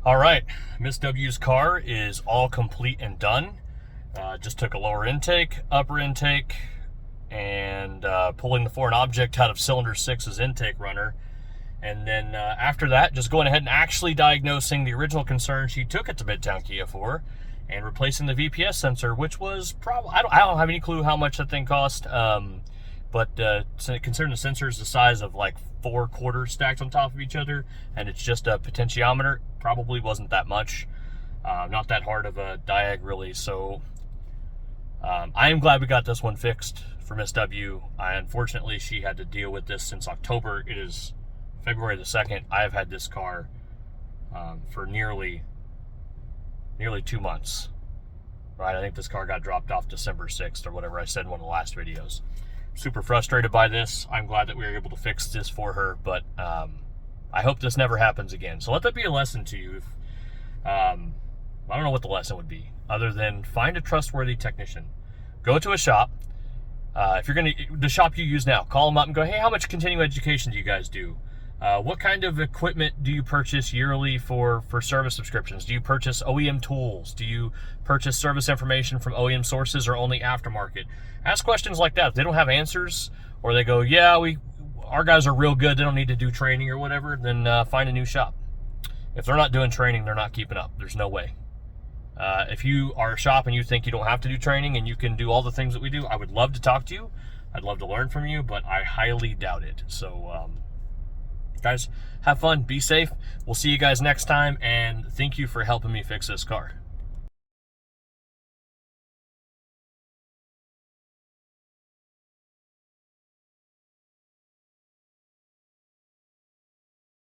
All right, Miss W's car is all complete and done. Just took a lower intake, upper intake, and pulling the foreign object out of cylinder 6's intake runner. And then after that, just going ahead and actually diagnosing the original concern she took it to Midtown Kia for, and replacing the VPS sensor, which was probably, I don't have any clue how much that thing cost. But considering the sensor is the size of like 4 quarters stacked on top of each other, and it's just a potentiometer, probably wasn't that much. Not that hard of a diag really. So I am glad we got this one fixed for Miss W. Unfortunately, she had to deal with this since October. It is February the 2nd. I have had this car for nearly 2 months. Right, I think this car got dropped off December 6th or whatever I said in one of the last videos. Super frustrated by this. I'm glad that we were able to fix this for her, but I hope this never happens again. So let that be a lesson to you. I don't know what the lesson would be, other than find a trustworthy technician. Go to a shop. If you're the shop you use now, call them up and go, hey, how much continuing education do you guys do? What kind of equipment do you purchase yearly for service subscriptions? Do you purchase OEM tools? Do you purchase service information from OEM sources or only aftermarket? Ask questions like that. If they don't have answers, or they go, yeah, our guys are real good, they don't need to do training or whatever, then find a new shop. If they're not doing training, they're not keeping up. There's no way. If you are a shop and you think you don't have to do training and you can do all the things that we do, I would love to talk to you. I'd love to learn from you, but I highly doubt it. So, guys, have fun, be safe. We'll see you guys next time, and thank you for helping me fix this car.